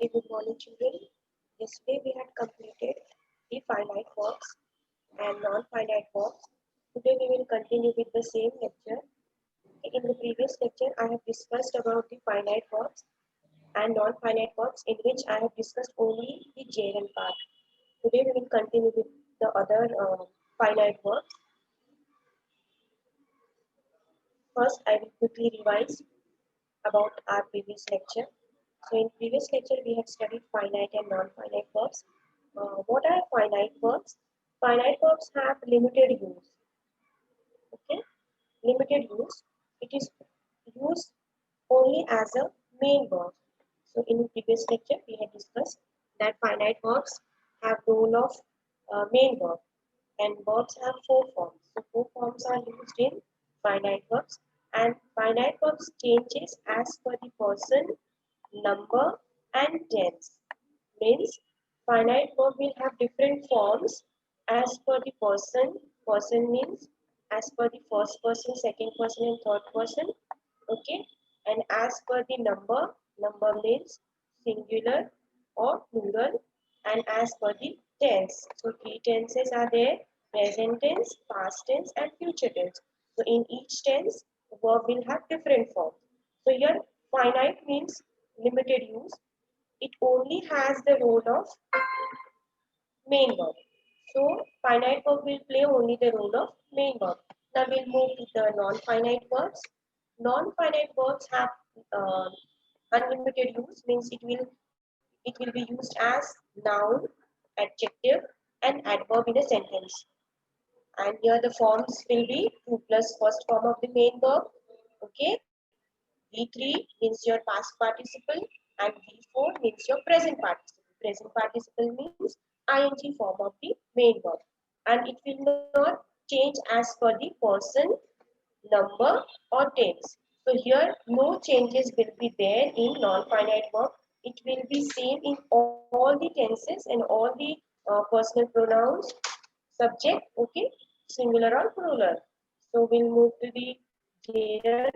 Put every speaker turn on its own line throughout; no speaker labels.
Very good morning, children. Yesterday we had completed the finite verbs and non-finite verbs. Today we will continue with the same lecture. In the previous lecture, I have discussed about the finite verbs and non-finite verbs, in which I have discussed only the gerund part. Today we will continue with the other finite verbs. First, I will quickly revise about our previous lecture. So in previous lecture, we have studied finite and non-finite verbs. What are finite verbs? Finite verbs have limited use. Okay, limited use. It is used only as a main verb. So in previous lecture, we had discussed that finite verbs have role of main verb, and verbs have four forms. So four forms are used in finite verbs, and finite verbs changes as per the person, number, and tense. Means finite verb will have different forms as per the person. Person means as per the first person, second person, and third person. Okay, and as per the number, number means singular or plural, and as per the tense. So three tenses are there: present tense, past tense, and future tense. So in each tense, verb will have different forms. So here finite means limited use. It only has the role of main verb. So finite verb will play only the role of main verb. Now we'll move to the non-finite verbs. Non-finite verbs have uh, unlimited use, means it will be used as noun, adjective, and adverb in a sentence. And here the forms will be 2 plus first form of the main verb. Okay, V3 means your past participle, and V4 means your present participle. Present participle means ing form of the main verb, and it will not change as per the person, number, or tense. So here no changes will be there in non-finite verb. It will be same in all the tenses and all the personal pronouns, subject, okay, singular or plural. So we'll move to the gerund.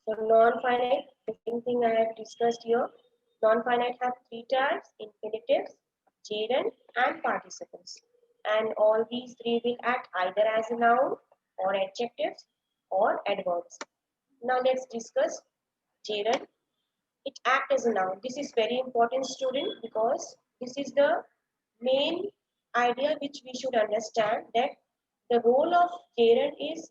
So non-finite, the same thing I have discussed here. Non-finite have three types: infinitives, gerund, and participles. And all these three will act either as a noun or adjectives or adverbs. Now let's discuss gerund. It acts as a noun. This is very important, student, because this is the main idea which we should understand, that the role of gerund is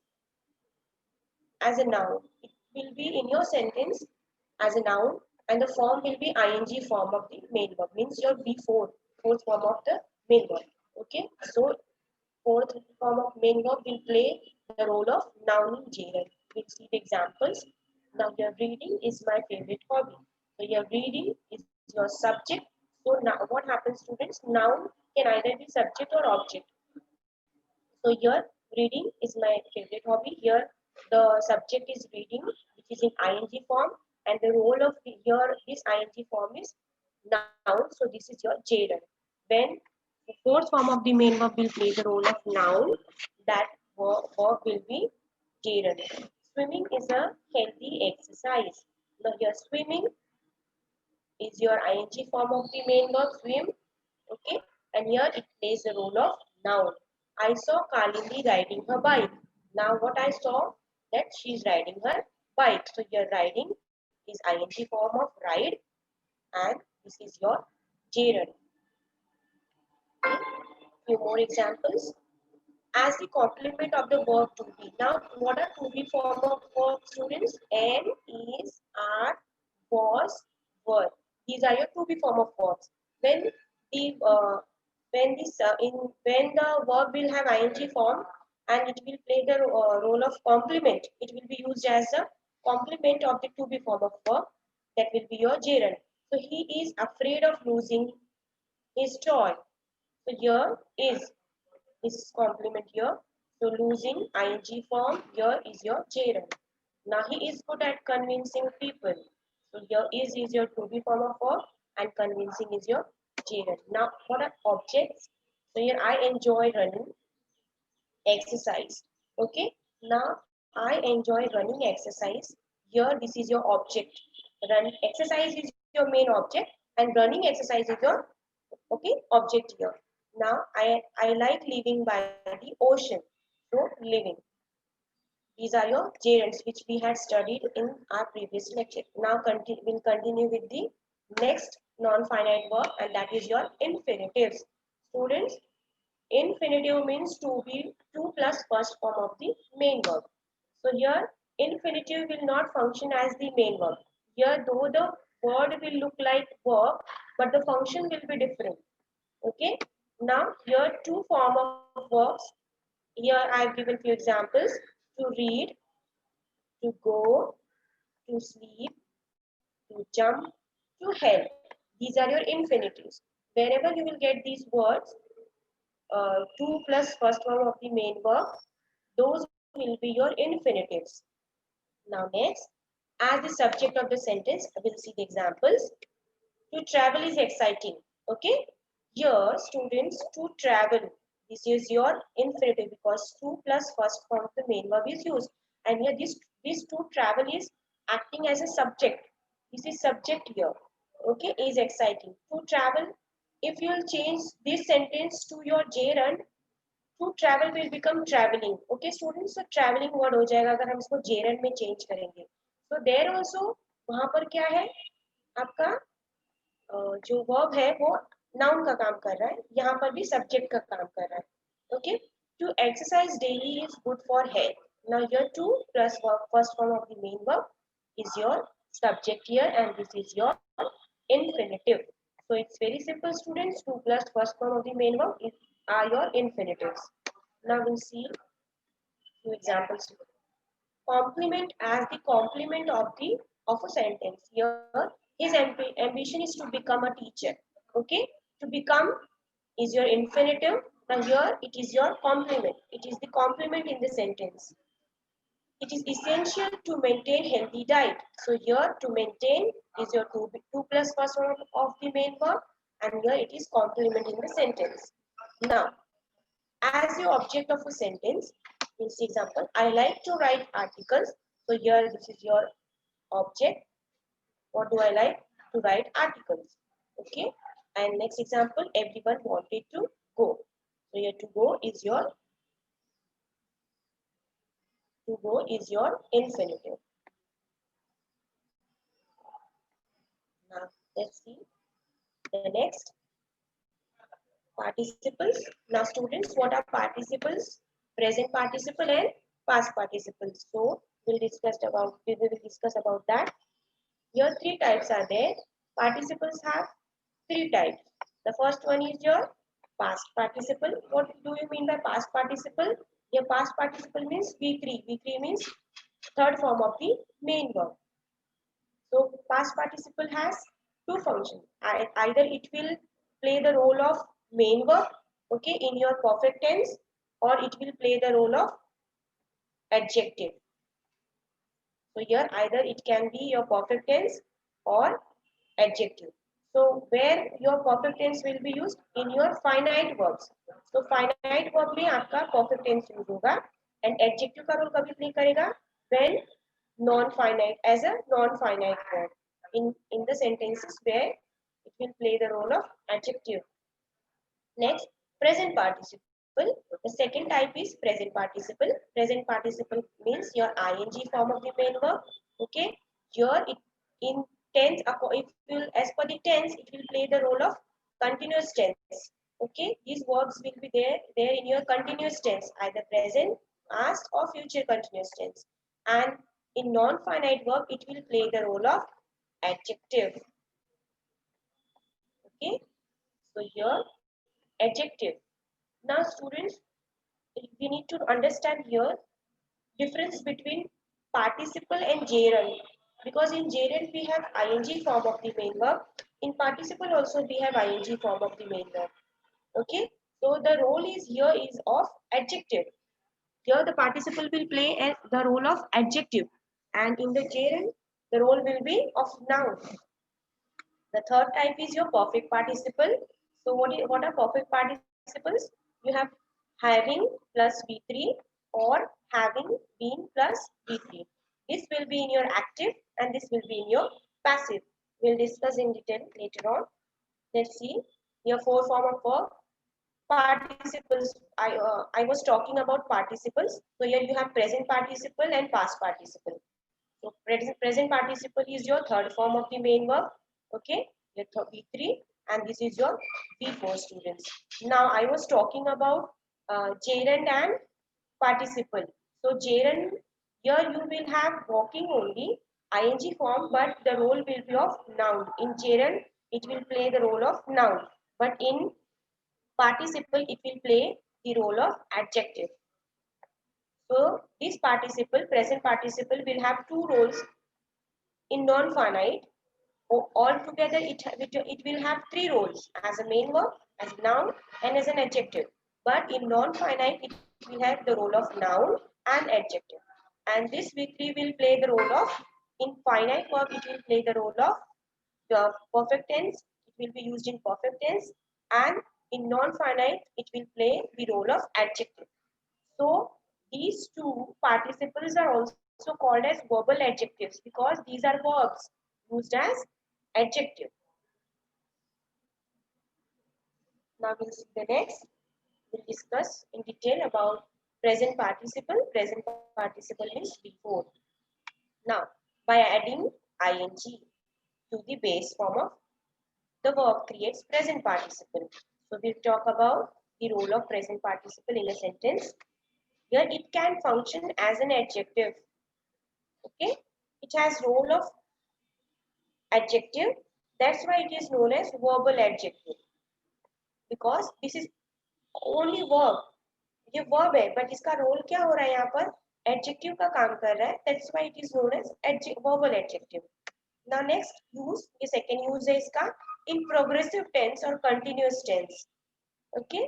as a noun. It will be in your sentence as a noun, and the form will be ing form of the main verb, means your B4, fourth form of the main verb. Okay, so fourth form of main verb will play the role of noun in gerund. We'll see the examples. Now your reading is my favorite hobby. So your reading is your subject. So now what happens, students? Noun can either be subject or object. So here reading is my favorite hobby. Here the subject is reading, which is in ing form, and the role of here this ing form is noun. So this is your gerund. When the fourth form of the main verb will play the role of noun, that verb will be gerund. Swimming is a healthy exercise. Now here swimming is your ing form of the main verb swim. Okay, and here it plays the role of noun. I saw Kalindi riding her bike. Now what I saw, that she is riding her bike. So your riding is ing form of ride, and this is your gerund. Okay. Few more examples. As the complement of the verb to be. Now what are to be form of verb, students? Am, is, are, was, were. These are your to be form of verbs. When the when the verb will have ing form, and it will play the role of complement, it will be used as a complement of the to be form of verb. That will be your gerund. So he is afraid of losing his toy. So here is complement here. So losing ing form here is your gerund. Now he is good at convincing people. So here is your to be form of verb, and convincing is your gerund. Now what are objects? So here I enjoy running exercise. Okay. Now I enjoy running exercise. Here this is your object. Run exercise is your your main object, and running exercise is your object here. Now I like living by the ocean. So living. These are your gerunds which we had studied in our previous lecture. Now we'll continue with the next non-finite verb, and that is your infinitives. Students, infinitive means to be to plus first form of the main verb. So here infinitive will not function as the main verb. Here though the word will look like verb, but the function will be different. Okay. Now here two form of verbs. Here I have given few examples: to read, to go, to sleep, to jump, to help. These are your infinitives. Wherever you will get these words, to plus first form of the main verb, those will be your infinitives. Now next, as the subject of the sentence, we'll see the examples. To travel is exciting. Okay. Here, students, to travel. This is your infinitive because to plus first form of the main verb is used. And here this to travel is acting as a subject. This is subject here. Okay, is exciting. To travel, if you will change this sentence to your gerund, to travel will become traveling. Okay, students, so traveling word हो जाएगा अगर हम इसको gerund में change करेंगे. So there also वहाँ पर क्या है आपका जो वर्ब है वो नाउन का काम कर रहा है, यहाँ पर भी सब्जेक्ट का काम कर रहा है. Okay. To exercise daily is good for health. Now your to plus first form of the main verb is your subject here, and this is your infinitive. So it's very simple, students. To plus first form of the main verb are your infinitives. Now we'll see two examples. Complement as the complement of a sentence. Here his ambition is to become a teacher. Okay. To become is your infinitive. Now here it is your complement. It is the complement in the sentence. It is essential to maintain healthy diet. So here to maintain is your two plus first form of the main verb, and here it is complement in the sentence. Now as the object of a sentence, we'll see example. I like to write articles. So here this is your object. What do I like? To write articles. Okay. And next example, everyone wanted to go. So here to go is your infinitive. Now let's see the next. Participles. Now students, what are participles? Present participle and past participles. So we will discuss about that. Here three types are there. Participles have three types. The first one is your past participle. What do you mean by past participle? Your past participle means V3. V3 means third form of the main verb. So past participle has two functions. Either it will play the role of main verb, okay, in your perfect tense, or it will play the role of adjective. So here either it can be your perfect tense or adjective. So where your perfect tense will be used in your finite verbs. So finite verb में आपका perfect tense use होगा, and adjective का role कभी play करेगा when non-finite as a non-finite verb in the sentences where it will play the role of adjective. Next, present participle. The second type is present participle. Present participle means your ing form of the main verb. Okay, here it in tense, if will as per the tense, it will play the role of continuous tense. Okay, these verbs will be there in your continuous tense, either present, past, or future continuous tense. And in non-finite verb, it will play the role of adjective. Okay, so here adjective. Now students, we need to understand here difference between participle and gerund, because in gerund we have ing form of the main verb. In participle also we have ing form of the main verb. Okay, so the role is here is of adjective. Here the participle will play the role of adjective, and in the gerund the role will be of noun. The third type is your perfect participle. So what are perfect participles? You have having plus V3 or having been plus V3. This will be in your active and this will be in your passive. we'll discuss in detail later on. Let's see here four form of verb. Participles. I was talking about participles. So here you have present participle and past participle. So present participle is your third form of the main verb. Okay, your V3, and this is your V4 students. Now I was talking about gerund and participle. So gerund, here you will have walking only, ing form, but the role will be of noun. In gerund, it will play the role of noun, but in participle, it will play the role of adjective. So this participle, present participle, will have two roles in non-finite. Altogether, it will have three roles: as a main verb, as a noun, and as an adjective. But in non-finite, it will have the role of noun and adjective. And this V3 will play the role of, in finite verb, it will play the role of the perfect tense. It will be used in perfect tense, and in non-finite, it will play the role of adjective. So these two participles are also called as verbal adjectives because these are verbs used as adjective. Now we'll see the next. We'll discuss in detail about present participle. Present participle is V4. Now, by adding ing to the base form of the verb creates present participle. So we'll talk about the role of present participle in a sentence. Here it can function as an adjective. Okay, it has role of adjective. That's why it is known as verbal adjective, because this is only verb. ये verb है, but इसका role क्या हो रहा है यहाँ पर? Adjective का काम कर रहा है. That's why it is known as verbal adjective. Now next use, ये second use है इसका, in progressive tense or continuous tense. Okay,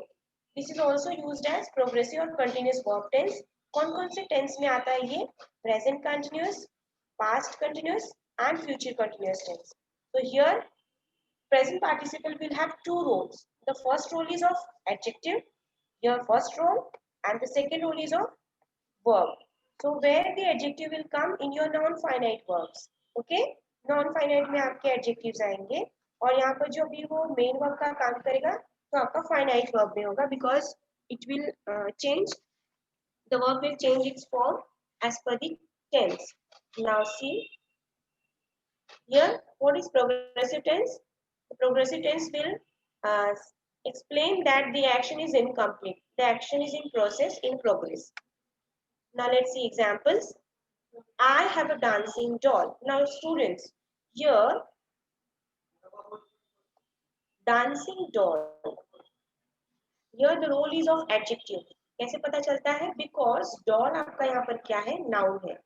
this is also used as progressive or continuous verb tense. कौन-कौन से tense में आता है ये? Present continuous, past continuous, and future continuous tense. So here present participle will have two roles. The first role is of adjective, your first role, and the second role is of verb. So where the adjective will come in your non-finite verbs. Okay, non-finite में आपके adjectives आएंगे, और यहाँ पर जो भी वो main verb का काम करेगा तो आपका finite verb में होगा, because it will change, the verb will change its form as per the tense. Now see here, what is progressive tense? The progressive tense will uh, explain that the action is incomplete. The action is in process, in progress. Now let's see examples. I have a dancing doll. Now students, here dancing doll. Here the role is of adjective. कैसे पता चलता है? Because doll आपका यहाँ पर क्या है? Noun है.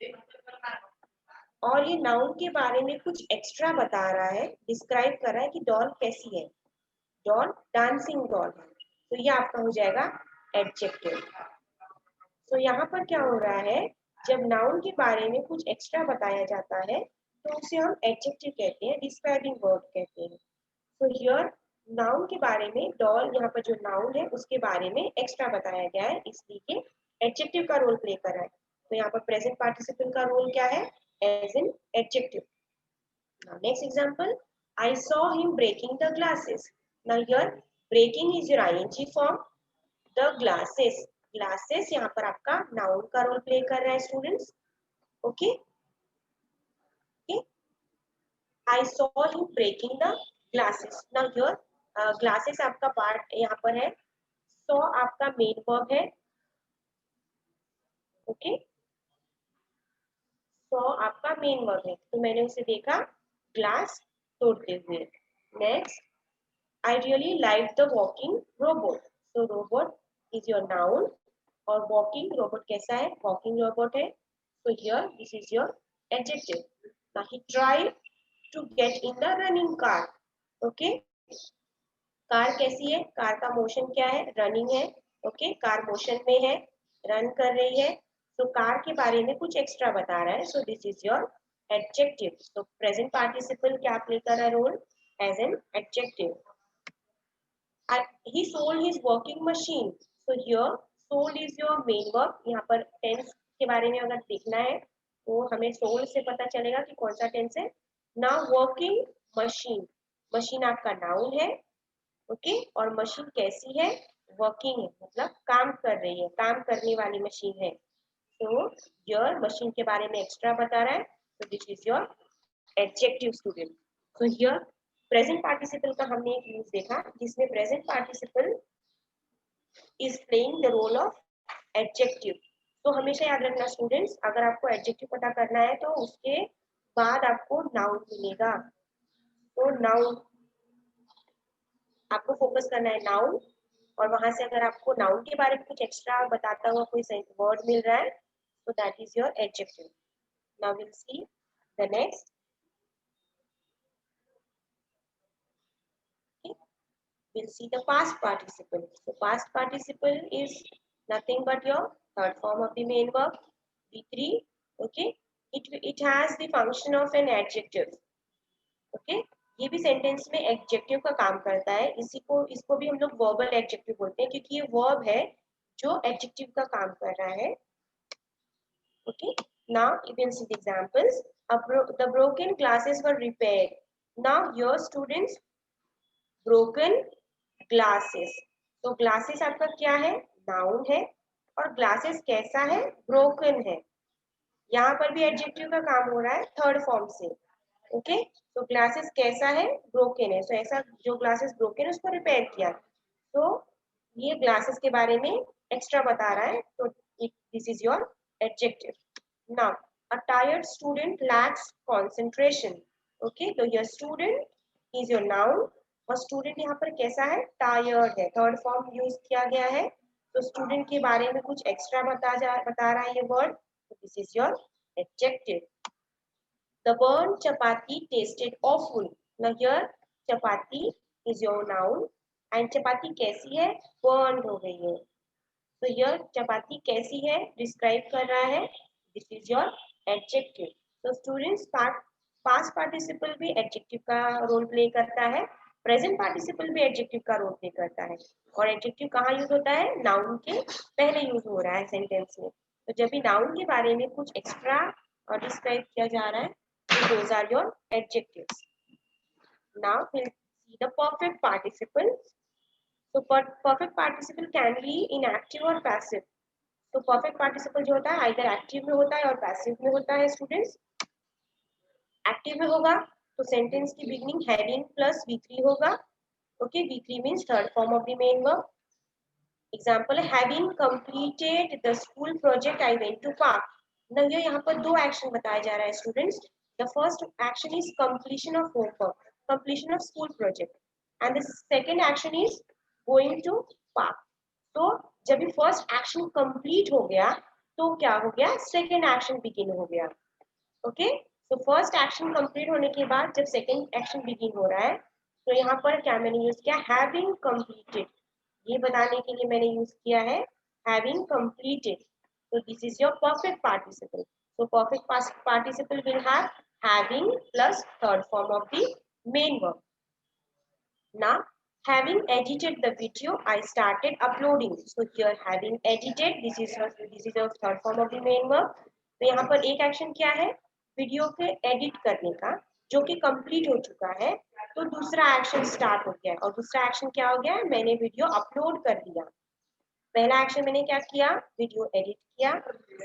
और ये नाउन के बारे में कुछ एक्स्ट्रा बता रहा है, डिस्क्राइब कर रहा है कि डॉल कैसी है. डॉल डांसिंग डॉल है, तो ये आपका हो जाएगा एडजेक्टिव. तो यहाँ पर क्या हो रहा है, जब नाउन के बारे में कुछ एक्स्ट्रा बताया जाता है तो उसे हम एडजेक्टिव कहते हैं, डिस्क्राइबिंग वर्ड कहते हैं. तो हियर नाउन के बारे में, डॉल यहाँ पर जो नाउन है उसके बारे में एक्स्ट्रा बताया गया है, इसलिए एडजेक्टिव का रोल प्ले कर रहा है. तो यहाँ पर प्रेजेंट पार्टिसिपल का रोल क्या है? As an adjective. Now next example, I saw him breaking the glasses. Now here breaking is your ing form. The glasses, glasses यहाँ पर आपका noun का रोल प्ले कर रहा है students. Okay, I saw him breaking the glasses. Now here glasses आपका part यहाँ पर है, saw आपका मेन वर्ब है. ओके, saw आपका मेन वर्ब है, तो मैंने उसे देखा ग्लास तोड़ते हुए. Next, I really like the walking robot. So robot is your noun, और walking robot कैसा है? Walking robot है. So here this is your adjective. Now he tried to get in the running car. Okay, car कैसी है? Car का motion क्या है? Running है. ओके, कार मोशन में है, रन कर रही है. तो कार के बारे में कुछ एक्स्ट्रा बता रहा है. So this is your adjective. तो प्रेजेंट पार्टिसिपल क्या प्ले कर रहा है role? As an adjective. He sold his working machine. So here sold is your main verb. यहाँ पर tense के बारे में अगर देखना है तो हमें sold से पता चलेगा कि कौन सा tense है. Now working मशीन, मशीन आपका नाउन है, ओके, और मशीन कैसी है, वर्किंग है, मतलब काम कर रही है, काम करने वाली मशीन है। तो योर मशीन के बारे में एक्स्ट्रा बता रहा है, तो this is your adjective student. तो हियर प्रेजेंट पार्टिसिपल का हमने एक यूज देखा जिसमें present participle is playing the role of adjective. तो हमेशा याद रखना स्टूडेंट्स, अगर आपको एडजेक्टिव पता करना है तो उसके बाद आपको नाउन मिलेगा। तो नाउन आपको फोकस करना है नाउन, और वहां से अगर आपको नाउन के बारे में कुछ एक्स्ट्रा बताता हुआ कोई वर्ड मिल रहा है तो that is your adjective. Now will see the next. We'll see the past participle. So past participle is nothing but your third form of the main verb, V3. Okay, it has the function of an adjective. Okay, ये भी sentence में adjective का काम करता है। इसको भी हम लोग वर्बल एडजेक्टिव बोलते हैं क्योंकि ये वर्ब है जो एडजेक्टिव का काम कर रहा है। Okay, now you can see the examples. The broken glasses were repaired. Now your students broken glasses. तो ग्लासेस आपका क्या है, नाउन है, और ग्लासेस कैसा है, ब्रोकन है। यहाँ पर भी एडजेक्टिव का काम हो रहा है थर्ड फॉर्म से। ओके, तो ग्लासेस कैसा है, ब्रोकन है। तो ऐसा जो ग्लासेस ब्रोकन है उसको रिपेयर किया, तो ये ग्लासेस के बारे में एक्स्ट्रा बता रहा है, तो this is your adjective. Now a tired student lacks concentration. Okay, तो your student is your noun, और स्टूडेंट यहाँ पर कैसा है, टायर्ड है, थर्ड फॉर्म यूज किया गया है। तो स्टूडेंट के बारे में कुछ एक्स्ट्रा बता रहा है ये वर्ड, तो this is your adjective. The burnt chapati tasted awful. Now here chapati is your noun and chapati कैसी है, burned हो गई है। तो here chapati कैसी है डिस्क्राइब कर रहा है, this is your adjective. तो students past participle भी adjective का रोल प्ले करता है, प्रेजेंट पार्टिसिपल भी एडजेक्टिव का रोल प्ले करता है, और एडजेक्टिव कहाँ यूज होता है, नाउन के पहले यूज हो रहा है सेंटेंस में। तो जब भी नाउन के बारे में कुछ एक्स्ट्रा डिस्क्राइब किया जा रहा है, those are your adjectives. Now we'll see the perfect participle. So perfect participle can be in active or passive. तो perfect participle जो होता है either active में होता है और passive में होता है स्टूडेंट्स। एक्टिव में होगा तो सेंटेंस की बिगनिंग हैविंग प्लस V3 होगा। Okay, V3 means third form of the main verb. Example है having completed the school project I went to park. ना ये यहाँ पर दो एक्शन बताया जा रहा है students. The first action is completion of homework, completion of school project, and the second action is going to park. तो जब भी फर्स्ट एक्शन कंप्लीट हो गया तो क्या हो गया, सेकंड एक्शन बिगिन हो गया। ओके, तो फर्स्ट एक्शन कंप्लीट होने के बाद जब सेकंड एक्शन बिगिन हो रहा है तो यहाँ पर क्या मैंने यूज किया, हैविंग कंप्लीटेड, ये बताने के लिए मैंने यूज किया है हैविंग कंप्लीटेड। तो this is your perfect participle. So perfect participle will have having plus third form of the main verb. Now having edited the video I started uploading. So here having edited, this is your third form of the main verb. तो यहाँ पर एक action क्या है, video के edit करने का, जो कि कंप्लीट हो चुका है, तो दूसरा एक्शन स्टार्ट हो गया, और दूसरा एक्शन क्या हो गया, मैंने वीडियो अपलोड कर दिया। पहला एक्शन मैंने क्या किया, वीडियो एडिट किया,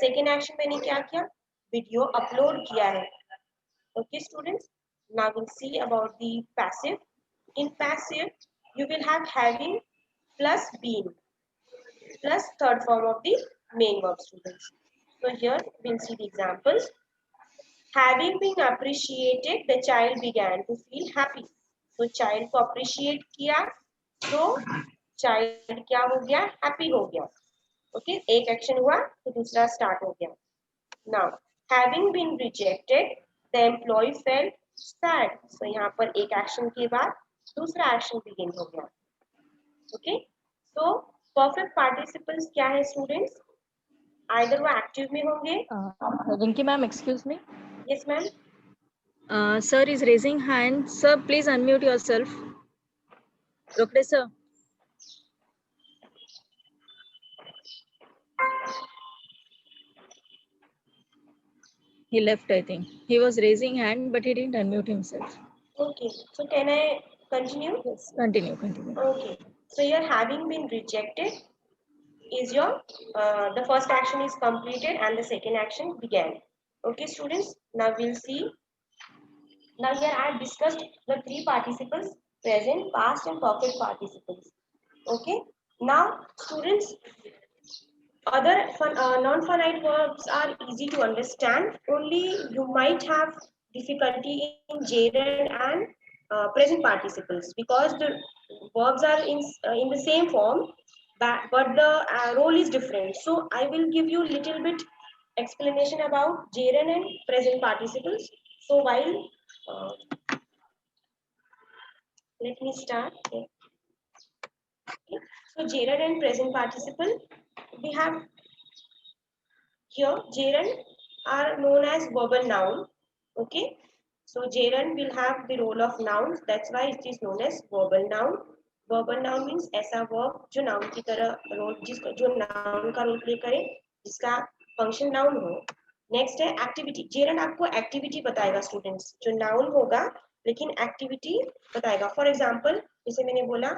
सेकेंड एक्शन मैंने क्या किया, वीडियो अपलोड किया है। Okay students, now we'll see about the passive. In passive you will have having plus being plus third form of the main verb students. So here we'll see the examples. Having been appreciated the child began to feel happy. तो child को appreciate किया तो child क्या हो गया, happy हो गया। Okay, एक एक्शन हुआ तो दूसरा स्टार्ट हो गया। Now having been rejected the employee felt sad. So यहाँ पर एक एक्शन के बाद दूसरा एक्शन बिगिन हो गया। ओके, तो परफेक्ट पार्टिसिपल्स क्या है स्टूडेंट्स, आइदर वो एक्टिव में होंगे।
Rinki ma'am, excuse me.
Yes ma'am,
Sir is raising hand. Sir, please unmute yourself. Rokde sir. He left, I think. He was raising hand, but he didn't unmute himself.
Okay, so can I continue?
Yes, continue, continue.
Okay, so your having been rejected is your the first action is completed and the second action began. Okay, students, now we'll see. Now here I have discussed the three participles: present, past, and perfect participles. Okay, now students, other non-finite verbs are easy to understand. Only you might have difficulty in gerund and present participles because the verbs are in the same form, but the role is different. So I will give you little bit explanation about gerund and present participles. So while let me start. Okay. So gerund and present participle, we have here gerund are known as verbal noun. Okay, so gerund will have the role of nouns. That's why it is known as verbal noun. Verbal noun means ऐसा verb जो noun की तरह role जिसका जो noun का role play करे, जिसका function noun हो. नेक्स्ट है एक्टिविटी. जेरन आपको एक्टिविटी बताएगा स्टूडेंट्स, जो नाउन होगा लेकिन एक्टिविटी बताएगा. फॉर एग्जांपल जैसे मैंने बोला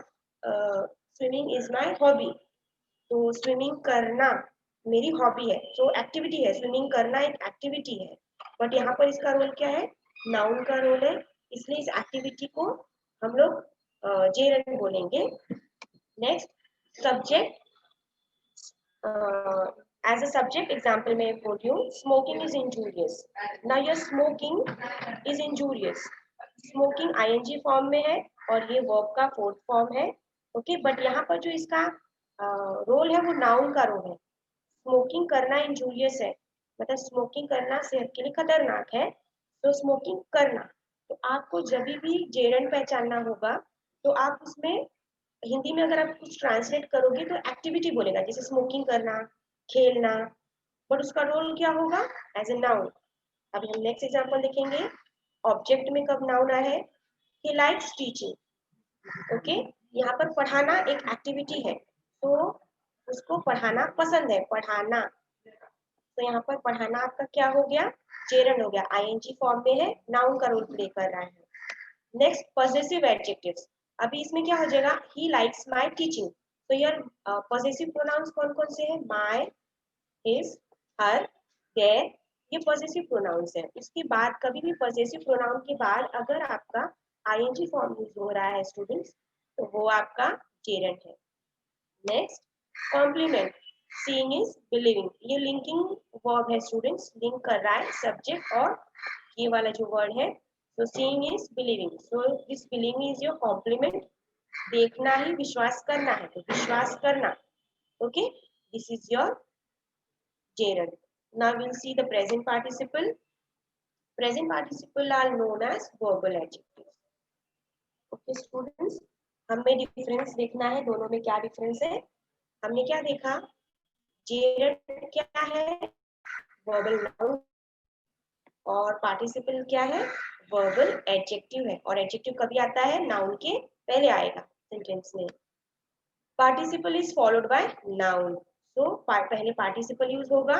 स्विमिंग इज माय हॉबी, तो स्विमिंग करना मेरी हॉबी है, तो एक्टिविटी है. स्विमिंग करना एक एक्टिविटी है, बट यहाँ पर इसका रोल क्या है? नाउन का रोल है, इसलिए इस एक्टिविटी को हम लोग जेरन बोलेंगे. Next subject, as a subject example में बोल रही हूँ, smoking is injurious. Now your smoking is injurious. Smoking ING form में है और ये वर्ब का फोर्थ फॉर्म है. ओके, बट यहाँ पर जो इसका रोल है वो नाउन का रोल है. स्मोकिंग करना इंजूरियस है, मतलब स्मोकिंग करना सेहत के लिए खतरनाक है, तो स्मोकिंग करना. तो आपको जब भी जेरन पहचानना होगा तो आप उसमें हिंदी में अगर आप कुछ ट्रांसलेट करोगे तो एक्टिविटी बोलेगा, जैसे स्मोकिंग करना, खेलना, बट उसका रोल क्या होगा? As a noun. अभी हम नेक्स्ट एग्जांपल देखेंगे. ऑब्जेक्ट में कब नाउन आया है? He likes teaching. ओके, यहाँ पर पढ़ाना एक एक्टिविटी है, तो उसको पढ़ाना पसंद है, पढ़ाना. तो यहाँ पर पढ़ाना आपका क्या हो गया? जेरंड हो गया, आईएनजी फॉर्म में है, नाउन का रोल प्ले कर रहा है. Next possessive adjectives. अभी इसमें क्या हो जाएगा? He likes my teaching. तो यार पॉसेसिव प्रोनाउंस कौन कौन से हैं? माय, हिज, हर, देयर, ये पॉसेसिव प्रोनाउंस है. इसके बाद कभी भी पॉसेसिव प्रोनाउन के बाद अगर आपका आईएनजी फॉर्म यूज हो रहा है स्टूडेंट्स, तो वो आपका जेरंड है. Next complement. Seeing is believing, ये लिंकिंग वर्ब है स्टूडेंट्स, लिंक कर रहा है सब्जेक्ट और ये वाला जो वर्ड है. तो seeing is believing, so this believing is your complement. देखना ही विश्वास करना है, तो विश्वास करना. Okay, this is your gerund. Now we'll see the present participle. Present participle are known as verbal adjectives. Okay students, हमें डिफरेंस देखना है दोनों में. क्या डिफरेंस है? हमने क्या देखा? gerund क्या है? verbal noun. और पार्टिसिपल क्या है? वर्बल एडजेक्टिव है. और एडजेक्टिव कभी आता है? नाउन के पहले आएगा सेंटेंस में. Participle is followed by noun, तो पहले पार्टिसिपल यूज होगा.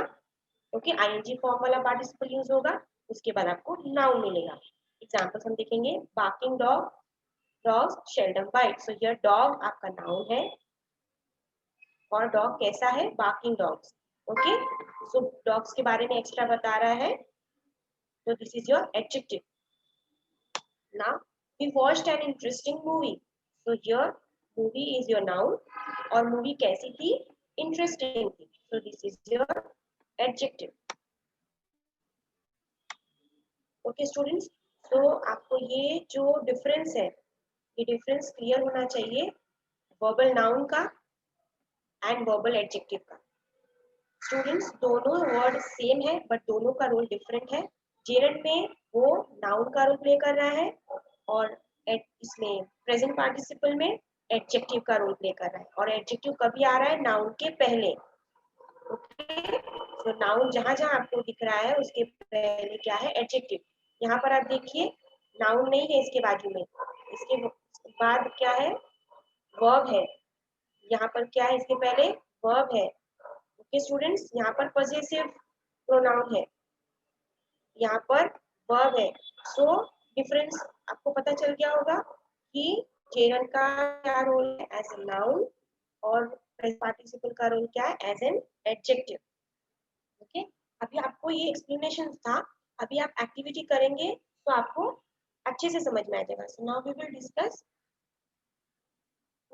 ओके, आईएनजी फॉर्म वाला पार्टिसिपल यूज होगा, उसके बाद आपको नाउन मिलेगा. एग्जांपल्स हम देखेंगे. Barking dog, dogs seldom bite. So here dog आपका नाउन है और डॉग कैसा है? Barking dogs. Okay, so dogs के बारे में एक्स्ट्रा बता रहा है, so this is your adjective. Now we watched an interesting movie, so here movie is your noun और movie कैसी थी? Interesting थी, so this is your adjective. Okay students, so आपको ये जो डिफरेंस है, ये डिफरेंस क्लियर होना चाहिए वर्बल नाउन का एंड वर्बल एडजेक्टिव का. स्टूडेंट्स दोनों वर्ड सेम है बट दोनों का रोल डिफरेंट है. जेरंड में वो नाउन का रोल प्ले कर रहा है और इसमें प्रेजेंट पार्टिसिपल में एडजेक्टिव का रोल प्ले कर रहा है. और एडजेक्टिव कभी आ रहा है? नाउन के पहले. ओके, तो नाउन जहां जहां आपको दिख रहा है उसके पहले क्या है? एडजेक्टिव. यहाँ पर आप देखिए नाउन नहीं है इसके बाजू में, इसके बाद क्या है? वर्ब है. यहाँ पर क्या है? इसके पहले वर्ब है. ओके स्टूडेंट्स, यहाँ पर पॉसेसिव प्रोनाउन है, यहाँ पर वर्ब है. सो डिफरेंस आपको पता चल गया होगा कि जेरन का क्या रोल है एज ए नाउन और पार्टिसिपल का रोल क्या है एज एन एडजेक्टिव। ओके, अभी आपको ये एक्सप्लेनेशन था, अभी आप एक्टिविटी करेंगे तो आपको अच्छे से समझ में आ जाएगा। So now we will discuss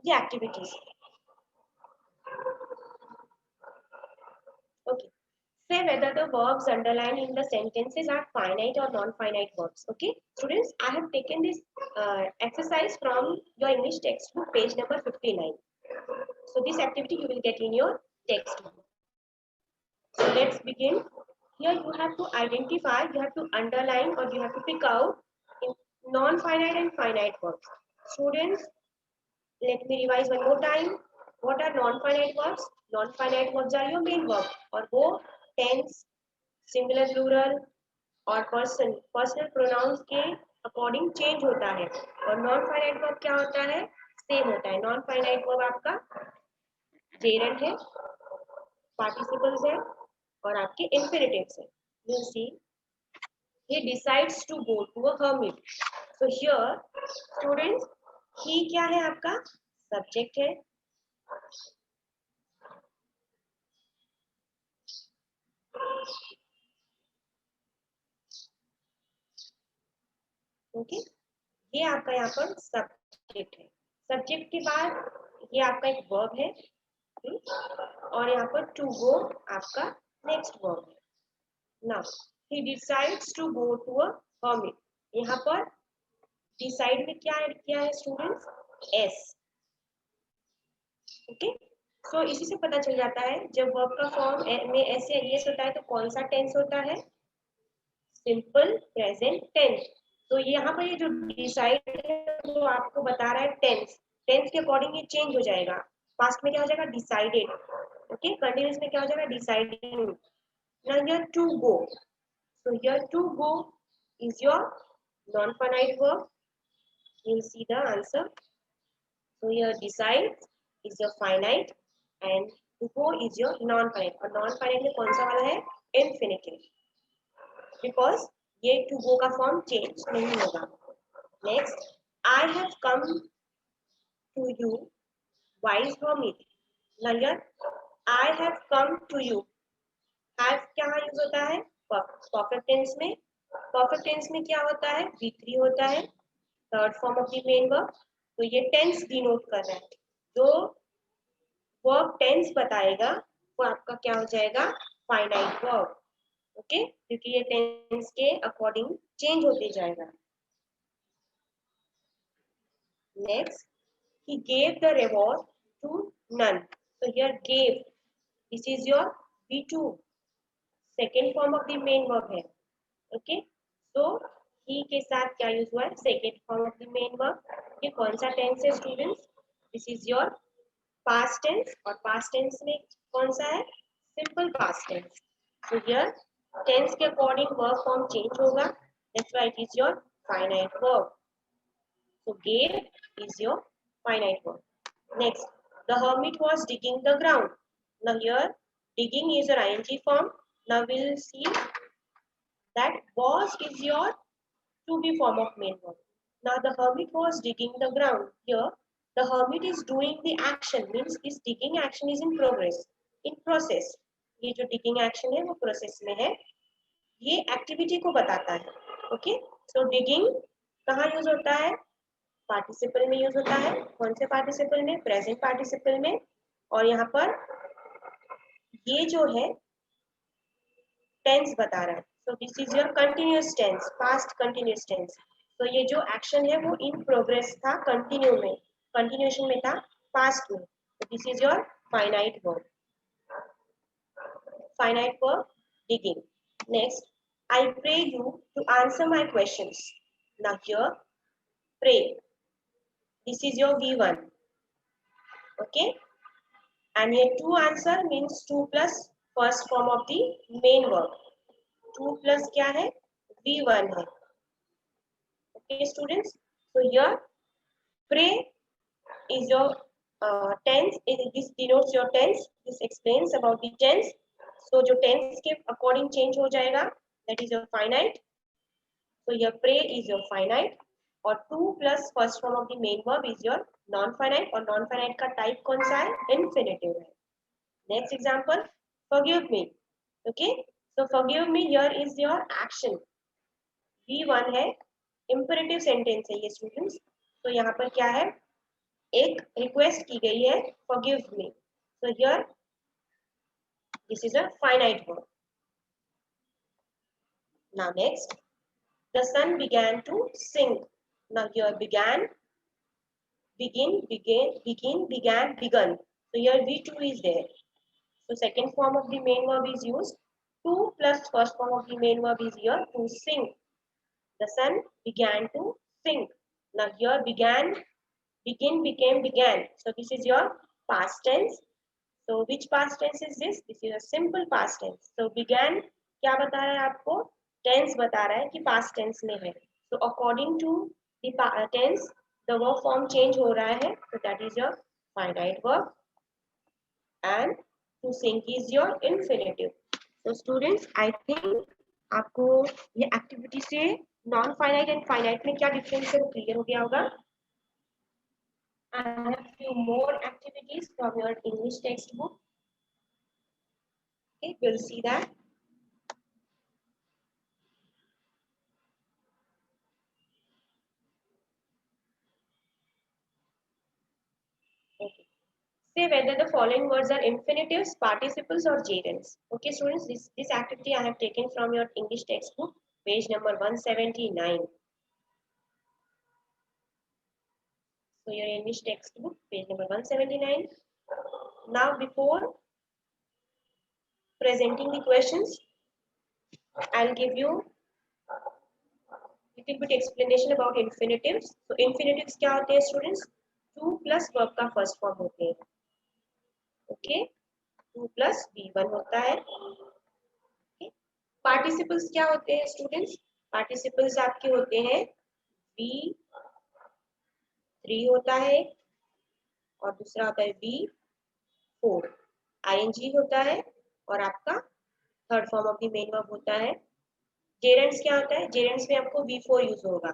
the activities. Okay, say whether the verbs underlined in the sentences are finite or non-finite verbs. Okay, students, I have taken this exercise from your English textbook, page number 59. So this activity you will get in your textbook. So let's begin. Here you have to identify, you have to underline, or you have to pick out in non-finite and finite verbs. Students, let me revise one more time. What are non-finite verbs? Non-finite verbs are your main verb, और वो tense, singular, plural और personal pronouns के according change होता है। और non finite verb क्या होता है? सेम होता है। नॉन फाइनाइट वर्ब आपका जेरंड है, पार्टिसिपल्स है और आपके इंफिनिटिव्स है। You see, he decides to go to a hermit. So here students, he क्या है आपका? सब्जेक्ट है। ओके, ये आपका यहाँ पर सब्जेक्ट है। सब्जेक्ट के बाद ये आपका एक वर्ब है और यहाँ पर टू गो आपका नेक्स्ट वर्ब है। Now he decides to go to a hermit. यहाँ पर डिसाइड में क्या ऐड किया है स्टूडेंट्स? एस। ओके, सो इसी से पता चल जाता है जब वर्ब का फॉर्म में एस या ईएस होता है तो कौन सा टेंस होता है? Simple present tense. तो यहाँ पर ये जो डिसाइड है वो आपको बता रहा है टेंस। टेंस के अकॉर्डिंग ये चेंज हो जाएगा। पास्ट में क्या हो जाएगा? डिसाइडेड। ओके, कंटिन्यूअस में क्या हो जाएगा? Deciding. Now here to go. So here to go is your non-finite verb. You'll see the answer. So here decide is your finite and to go is your non-finite. और non-finite में कौन सा वाला है? Infinitive. Because ये to go का form change नहीं होगा. Next, I have come to you, wise hermit. Now here, I have come to you. Have क्या यूज होता है? परफेक्ट टेंस में। परफेक्ट टेंस में क्या होता है? V3 होता है, third form of the main verb. तो ये टेंस डिनोट कर रहा है। जो वर्ब टेंस बताएगा वो आपका क्या हो जाएगा? Finite verb. ओके, क्योंकि ये टेंस के अकॉर्डिंग चेंज होते जाएगा। Next, he gave the reward to none. So here gave, this is your V2, second form of the main verb है। ओके, तो ही के साथ क्या यूज हुआ है? Second form of the main verb. ये कौन सा टेंस है students? This is your past tense. और पास्ट टेंस में कौन सा है? Simple past tense. तो हियर टेंस के अकॉर्डिंग वर्ब फॉर्म चेंज होगा, that's why it is your finite verb. So gave is your finite verb. Next, the hermit was digging the ground. Now here digging is your ing form. Now we'll see that was is your to be form of main verb. Now the hermit was digging the ground. Here the hermit is doing the action, means this digging action is in progress, in process. ये जो digging action है वो process में है, ये activity को बताता है। Okay, so digging कहाँ यूज होता है? पार्टिसिपल में यूज होता है। कौन से पार्टिसिपल में? प्रेजेंट पार्टिसिपल में। और यहाँ पर ये जो है टेंस बता रहा है। So this is your continuous tense, past continuous tense. तो ये जो एक्शन है वो इन प्रोग्रेस था, कंटिन्यू में, कंटिन्यूएशन में था, पास्ट में। तो this is your finite verb. Finite verb digging. Next, I pray you to answer my questions. Now here pray, this is your V1. Okay, and here to answer means 2 plus first form of the main verb. 2 plus क्या है? V1 है। Okay students, so here pray is your tense. This denotes your tense. This explains about the tense. So जो tense के according change हो जाएगा, that is your finite. So your prey is your finite और to plus first form of the main verb is your non finite और non finite का type कौन सा है? इन्फिनेटिव है. Next example, forgive me. Okay, so forgive me here is your action. V1 है, imperative sentence है ये students. तो यहाँ पर क्या है? एक रिक्वेस्ट की गई है forgive me. So here this is a finite verb. Now next, the sun began to sing. Now here began, begin, began, begun. So here V2 is there. So second form of the main verb is used. To plus first form of the main verb is here to sing. The sun began to sing. Now here began, begin, became, began. So this is your past tense. So which past tense is this? This is a simple past tense. So began क्या बता रहा है आपको? Tense बता रहा है कि past tense में है. So according to the tense, the verb form change हो रहा है. So that is your finite verb. And to sing is your infinitive. So students, I think आपको ये एक्टिविटी से नॉन फाइनाइट एंड फाइनाइट में क्या डिफरेंस है वो क्लियर हो गया होगा. I have few more activities from your English textbook. Okay, we'll see that. Okay. Say whether the following words are infinitives, participles, or gerunds. Okay, students, this activity I have taken from your English textbook, page number 179. So your English textbook, page number 179. Now, before presenting the questions, I'll give you little bit explanation about infinitives. So infinitives क्या होते हैं students? To plus verb का first form होते हैं. Okay, to plus V1 होता है. Okay. Participles क्या होते हैं students? Participles आपके होते हैं V3 होता है और दूसरा होता है V4. ING होता है और आपका third form of the main verb होता है. जेरेंट्स क्या होता है? जेरेंट्स में आपको V4 यूज होगा.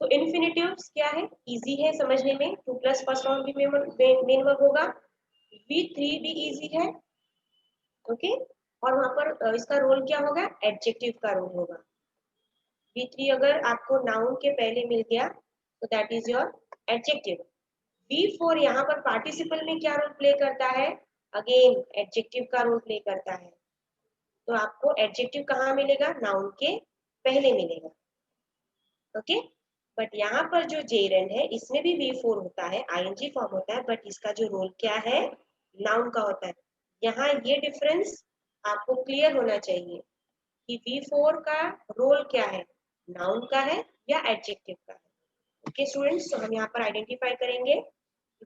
तो इन्फिनेटिव्स क्या है? इजी है समझने में. टू प्लस फर्स्ट फॉर्म भी मेन वर्ब होगा. V3 भी इजी है. ओके, और वहां पर इसका रोल क्या होगा? एडजेक्टिव का रोल होगा. V3 अगर आपको नाउन के पहले मिल गया तो that is your adjective. V4 यहाँ पर पार्टिसिपल में क्या रोल प्ले करता है? अगेन एडजेक्टिव का रोल प्ले करता है. तो आपको एडजेक्टिव कहाँ मिलेगा? नाउन के पहले मिलेगा. ओके, बट यहाँ पर जो जेरन है इसमें भी V4 होता है, ING फॉर्म होता है, बट इसका जो रोल क्या है? नाउन का होता है. यहाँ ये डिफरेंस आपको क्लियर होना चाहिए कि V4 का रोल क्या है, नाउन का है या एडजेक्टिव का है. ओके स्टूडेंट्स, तो हम यहाँ पर आइडेंटिफाई करेंगे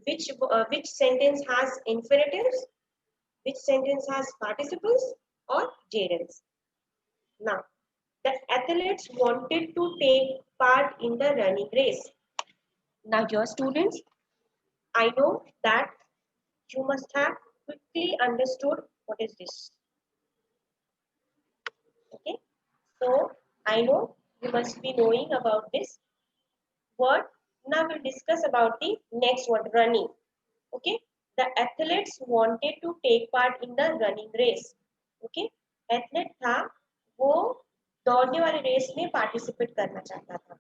which sentence has infinitives, which sentence has participles or gerunds. Now, the athletes wanted to take part in the running race. Now, your students, I know that you must have quickly understood what is this. Okay, so I know you must be knowing about this word. Now we'll discuss about the next word, running. Okay, the athletes wanted to take part in the running race. Okay, athlete था वो दौड़ने वाली race में participate करना चाहता था.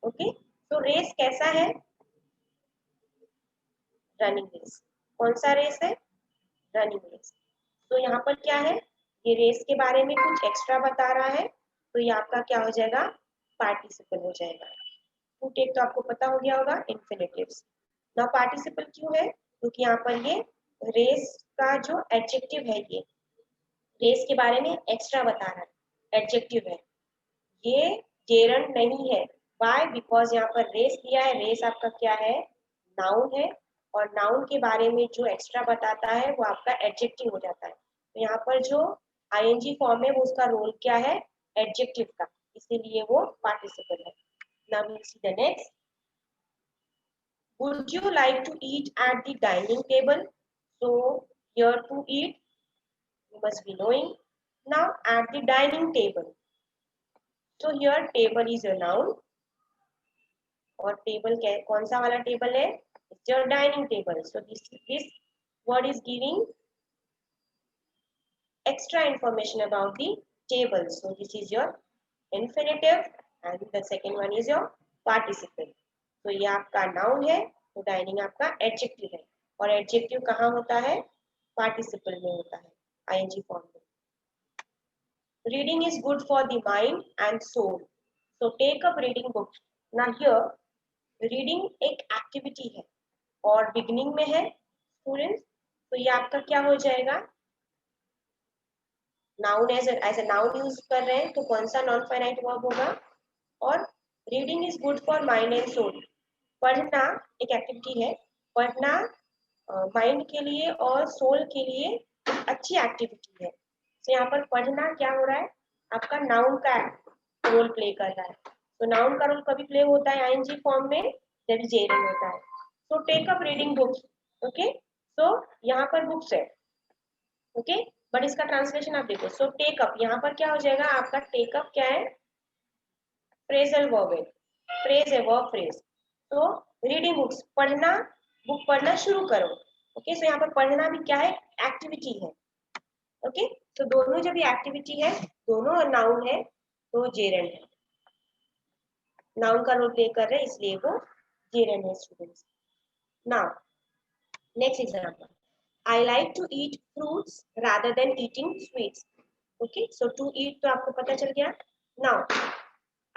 Okay, तो race कैसा है? Running race. कौन सा रेस है? Running race. तो यहाँ पर क्या है? ये रेस के बारे में कुछ एक्स्ट्रा बता रहा है, तो ये आपका क्या हो जाएगा? पार्टिसिपल हो जाएगा. टू टेक तो आपको पता हो गया होगा, इन्फिनेटिव्स. ना पार्टिसिपल क्यों है? क्योंकि यहाँ पर ये रेस का जो एडजेक्टिव है, ये रेस के बारे में एक्स्ट्रा बता रहा है, एडजेक्टिव है. ये जेरंड नहीं है. व्हाई? बिकॉज यहाँ पर रेस दिया है. रेस आपका क्या है? नाउन है, और नाउन के बारे में जो एक्स्ट्रा बताता है वो आपका एडजेक्टिव हो जाता है. तो यहाँ पर जो ING फॉर्म है वो उसका रोल क्या है? एडजेक्टिव का, इसीलिए वो पार्टिसिपल है. Now we see the next. Would you like to eat at the dining table? So here to eat, you must be knowing. Now at the dining table. So here table is a noun. और table क्या है, कौन सा वाला table है? It's your dining table. So this word is giving extra information about the table. So this is your infinitive and the second one is your participle. तो ये आपका noun है, तो dining आपका adjective है, और adjective कहाँ होता है? Participle में होता है, ing form में. Reading is good for the mind and soul. So take up reading book. Now here reading एक activity है और beginning में है students, तो ये आपका क्या हो जाएगा? Noun as a noun use कर रहे हैं, तो कौन सा नॉन फाइनाइट वर्ब होगा? और reading is good for mind and soul. पढ़ना एक एक्टिविटी है, पढ़ना माइंड के लिए और सोल के लिए अच्छी एक्टिविटी है. तो यहाँ पर पढ़ना क्या हो रहा है? आपका नाउन का रोल प्ले कर रहा है. तो नाउन का रोल कभी प्ले होता है आईएनजी फॉर्म में जब जेरन होता है. तो take up reading books. Okay, तो यहाँ पर बुक्स है. ओके, बट इसका ट्रांसलेशन आप देखो. सो टेक अप यहाँ पर क्या हो जाएगा? आपका टेक अप क्या है? फ्रेजल वर्ब है, फ्रेज है, वर्ब फ्रेज. तो रीडिंग बुक्स, पढ़ना, बुक पढ़ना शुरू करो. ओके, सो यहाँ पर पढ़ना भी क्या है? एक्टिविटी है. ओके, तो दोनों जब ये एक्टिविटी है, दोनों नाउन है, तो जेरन है. नाउन का रोल प्ले कर रहे हैं, इसलिए वो जेरन है students. Now next example. I like to eat fruits rather than eating sweets. Okay, so to eat तो आपको पता चल गया. Now,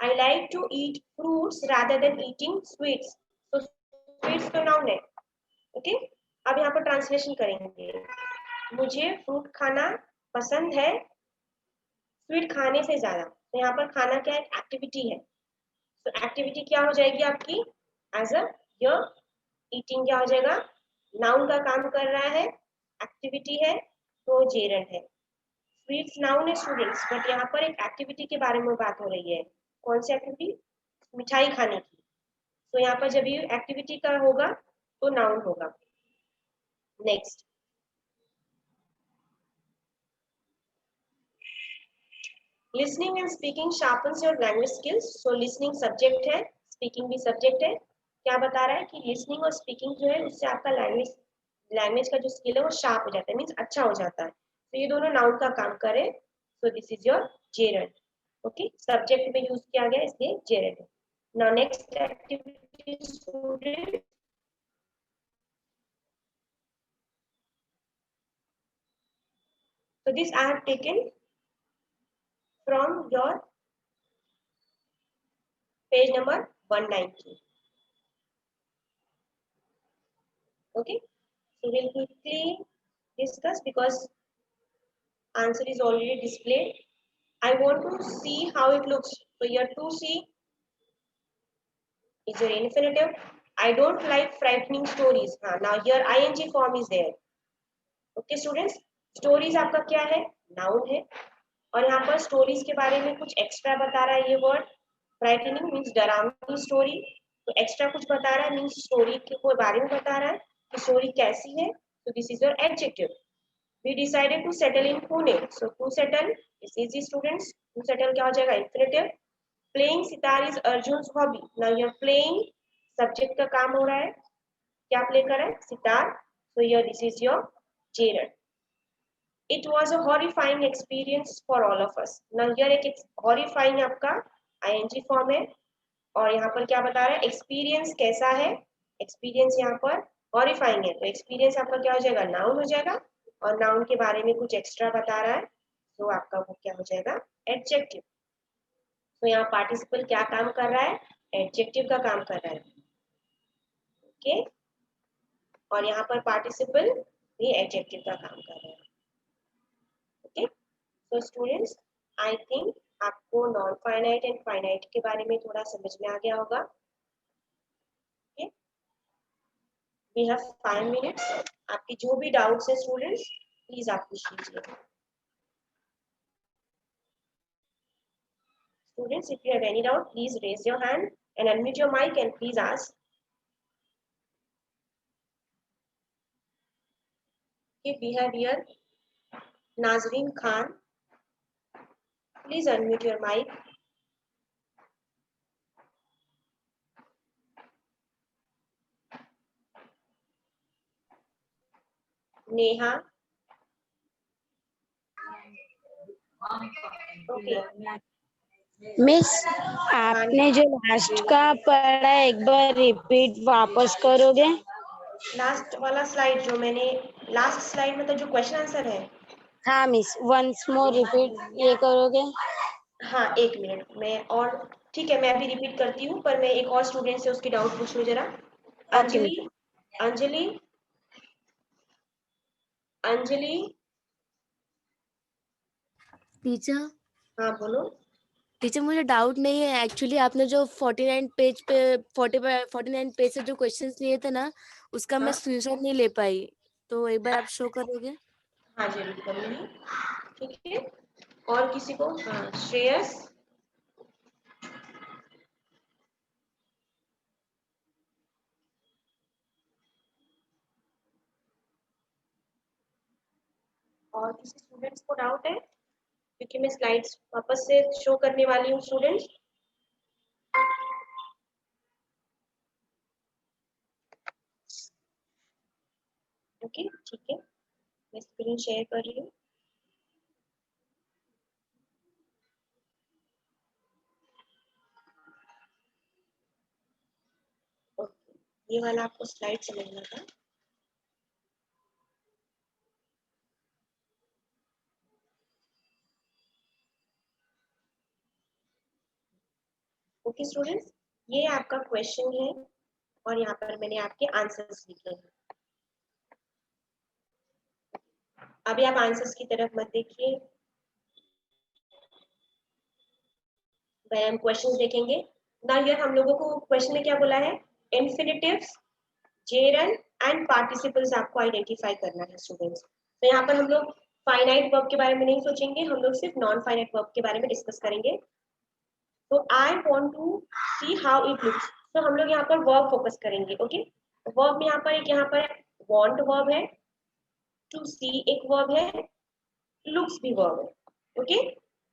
I like to eat fruits rather than eating sweets. So sweets तो noun है. Okay, अब यहाँ पर ट्रांसलेशन करेंगे. मुझे फ्रूट खाना पसंद है स्वीट खाने से ज्यादा. तो यहाँ पर खाना क्या है? एक्टिविटी है. तो एक्टिविटी क्या हो जाएगी आपकी? एज अ योर ईटिंग क्या हो जाएगा? नाउन का काम कर रहा है, एक्टिविटी है, तो जेरन है. स्वीट्स नाउन है स्टूडेंट्स, बट यहाँ पर एक एक्टिविटी के बारे में बात हो रही है. कौन सी एक्टिविटी? मिठाई खाने की. तो यहाँ पर जब ये एक्टिविटी का होगा तो नाउन होगा. Next, listening and speaking sharpens your language skills. So listening subject है, स्पीकिंग भी सब्जेक्ट है. क्या बता रहा है कि लिसनिंग और स्पीकिंग जो है उससे आपका लैंग्वेज का जो स्किल है वो शार्प हो जाता है, मीन्स अच्छा हो जाता है. तो ये दोनों नाउन का काम करे. सो this is your gerund. Okay, subject में यूज किया गया इसलिए जेरन है. Now next activity student. So this I have taken from your page number 190. Okay, so we'll quickly discuss because answer is already displayed. I want to see how it looks. So here to see is your infinitive. I don't like frightening stories. Now here ing form is there. Okay students, stories आपका क्या है? Noun है. और यहाँ पर stories के बारे में कुछ एक्स्ट्रा बता रहा है ये वर्ड. फ्राइटनिंग मीन्स डरावनी स्टोरी. तो एक्स्ट्रा कुछ बता रहा है, मीन्स स्टोरी के बारे में बता रहा है कि स्टोरी कैसी है. तो this is your adjective. We decided to settle in Pune. So to settle is easy students. To settle क्या हो जाएगा? Infinitive. Playing sitar is Arjun's hobby. Now your playing subject का काम हो रहा है, क्या प्ले कर रहा है? Sitar. So here this is your gerund. It was a horrifying experience for all of us. Now here एक horrifying आपका ing form है, और यहाँ पर क्या बता रहा है? एक्सपीरियंस कैसा है? एक्सपीरियंस यहाँ पर horrifying है, तो एक्सपीरियंस आपका क्या हो जाएगा? नाउन हो जाएगा. और नाउन के बारे में कुछ एक्स्ट्रा बता रहा है, तो आपका वो क्या हो जाएगा? एडजेक्टिव. तो यहाँ पार्टिसिपल क्या काम कर रहा है? एडजेक्टिव का काम कर रहा है. ओके, और यहाँ पर पार्टिसिपल भी एडजेक्टिव का काम कर रहा है. ओके, तो स्टूडेंट्स आई थिंक आपको नॉन फाइनाइट एंड फाइनाइट के बारे में थोड़ा समझ में आ गया होगा. Okay, we have 5 minutes. आपकी जो भी डाउट्स है स्टूडेंट्स प्लीज आप पूछ लीजिए. Students, if you have any doubt, please raise your hand and unmute your mic and please ask. Okay, we have here Nazreen Khan. Please unmute your mic. Neha. Okay.
Miss, आपने जो last का पढ़ा है एक बार repeat वापस करोगे?
Last वाला slide जो मैंने लास्ट स्लाइड में तो जो क्वेश्चन आंसर है।
हाँ मिस, वंस मोर रिपीट ये करोगे?
हाँ, 1 मिनट मैं और ठीक है, मैं अभी रिपीट करती हूँ, पर मैं एक और स्टूडेंट से उसकी डाउट पूछ लूँ जरा। अंजलि, अंजलि, अंजलि।
टीचर।
हाँ बोलो।
टीचर मुझे डाउट नहीं है, एक्चुअली आपने जो 49 पेज पे 49 पेज से जो क्वेश्चंस लिए थे ना, उसका मैं
हाँ
स्क्रीनशॉट नहीं ले पाई, तो एक बार आप शो करोगे?
हाँ, जरूर करूँगी। ठीक है, और किसी को? हाँ, श्रेयस। और किसी स्टूडेंट्स को डाउट है? क्योंकि मैं स्लाइड्स वापस से शो करने वाली हूँ स्टूडेंट्स। ओके, ठीक है, मैं स्क्रीन शेयर कर रही हूँ। ओके, ये वाला आपको स्लाइड समझना था। ओके स्टूडेंट्स, ये आपका क्वेश्चन है और यहाँ पर मैंने आपके आंसर्स लिखे हैं। अभी आप आंसर्स की तरफ मत देखिए, हम क्वेश्चंस देखेंगे ना। ये हम लोगों को क्वेश्चन में क्या बोला है? इन्फिनिटिव्स, जेरन एंड पार्टिसिपल्स आपको आइडेंटिफाई करना है स्टूडेंट्स। तो यहाँ पर हम लोग फाइनाइट वर्ब के बारे में नहीं सोचेंगे, हम लोग सिर्फ नॉन फाइनाइट वर्ब के बारे में डिस्कस करेंगे। तो I want to see how it looks, तो हम लोग यहाँ पर वर्ब फोकस करेंगे। ओके, वर्ब में यहाँ पर एक वांट वर्ब है, टू सी एक वर्ब है, लुक्स भी वर्ब है। ओके,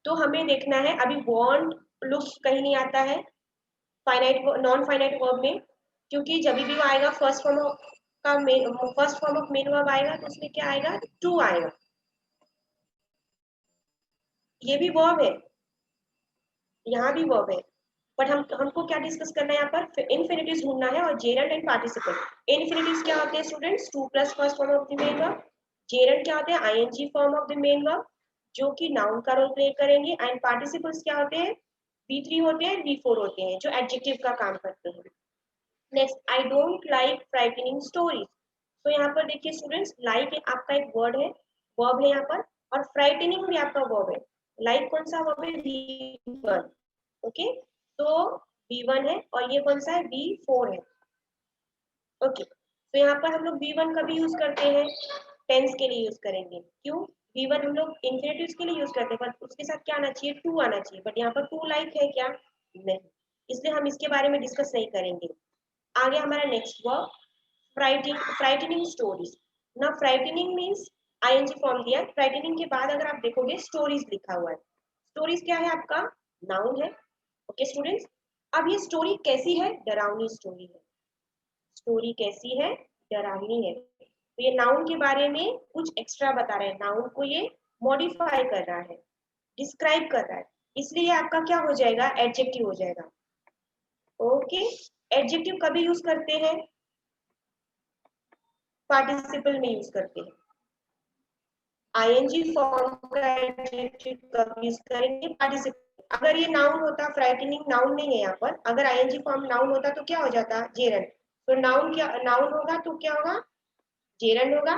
तो हमें देखना है, अभी वांट लुक्स कहीं नहीं आता है फाइनाइट नॉन फाइनाइट वर्ब में, क्योंकि जब भी वो आएगा first form of main verb आएगा तो उसमें क्या आएगा? टू आएगा। ये भी वर्ब है, यहाँ भी वर्ब है, बट हमको क्या डिस्कस करना है यहाँ पर? इन्फिनिटिव्स ढूंढना है और जेरंड एंड पार्टिसिपल। इन्फिनिटिव्स क्या होते हैं students? To plus first form of the main verb. Gerund क्या होते हैं? ING form of the main verb, जो कि नाउन का रोल प्ले करेंगे। एंड पार्टिसिपल्स क्या होते हैं? V3 होते हैं, V4 होते हैं, जो एडजेक्टिव का काम करते हैं। Next, I don't like frightening stories. तो यहाँ पर देखिए स्टूडेंट्स, लाइक आपका एक वर्ड है, वर्ब है यहाँ पर, और फ्राइटनिंग भी आपका वर्ब है। लाइक कौन सा वर्ब है? V1। ओके, तो V1 है, और ये कौन सा है? V4 है। ओके, तो यहाँ पर हम लोग V1 का भी यूज करते हैं, टेंस के लिए यूज करेंगे। क्यों? V1 हम लोग इंफिनिटिव्स के लिए यूज करते हैं, पर उसके साथ क्या आना चाहिए? टू आना चाहिए, बट यहाँ पर टू लाइक है क्या? नहीं, इसलिए हम इसके बारे में डिस्कस नहीं करेंगे। आगे हमारा नेक्स्ट वर्ब, फ्राइटनिंग स्टोरीज। ना फ्राइटनिंग मीन्स आईएनजी फॉर्म दिया, फ्राइटनिंग के बाद अगर आप देखोगे स्टोरीज लिखा हुआ है। स्टोरीज क्या है? आपका नाउन है। ओके स्टूडेंट्स, अब ये स्टोरी कैसी है? डरावनी स्टोरी है। स्टोरी कैसी है? डरावनी है। तो ये नाउन के बारे में कुछ एक्स्ट्रा बता रहे हैं, नाउन को ये मॉडिफाई कर रहा है, डिस्क्राइब कर रहा है, इसलिए आपका क्या हो जाएगा? एडजेक्टिव हो जाएगा। ओके, एडजेक्टिव कभी यूज करते हैं? पार्टिसिपल में यूज करते हैं। आईएनजी फॉर्म का एडजेक्टिव कब यूज करेंगे? पार्टिसिपल। अगर ये नाउन होता, फ्राइटनिंग नाउन नहीं है यहाँ पर, अगर आईएनजी फॉर्म नाउन होता तो क्या हो जाता? जेरन। तो नाउन क्या, नाउन होगा तो क्या होगा? जेरन होगा।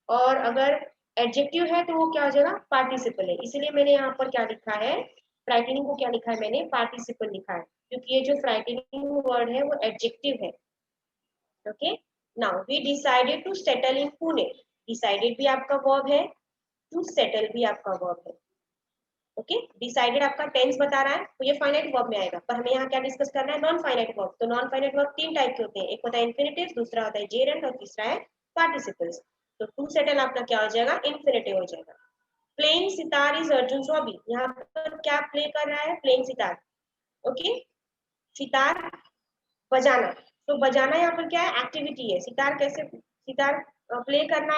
और अगर एडजेक्टिव है तो वो क्या हो जाएगा? पार्टिसिपल है। इसलिए मैंने यहाँ पर क्या लिखा है? फ्राइटनिंग को क्या लिखा है मैंने? पार्टिसिपल लिखा है, क्योंकि ये जो फ्राइटनिंग वर्ड है वो एडजेक्टिव है। Okay, now we decided to settle in Pune. Decided भी आपका वर्ब है, टू सेटल भी आपका वर्ब है। ओके, डिसाइडेड आपका टेंस बता रहा है, तो ये फाइनाइट वर्ब में आएगा, पर हमें यहाँ क्या डिस्कस करना है? Non finite verb. तो नॉन फाइनाइट वर्ब तीन टाइप के होते हैं, एक होता है इन्फिनिटिव, दूसरा होता है जेरंड, और तीसरा है पार्टिसिपल्स। तो टू सेटल आपका क्या हो जाएगा? इन्फिनिटिव हो जाएगा। Playing sitar is Arjun hobby. यहाँ पर क्या प्ले कर रहा है? प्लेइंग सितार। ओके, सितार बजाना। तो बजाना यहाँ पर क्या है? एक्टिविटी है। सितार कैसे, सितार प्ले करना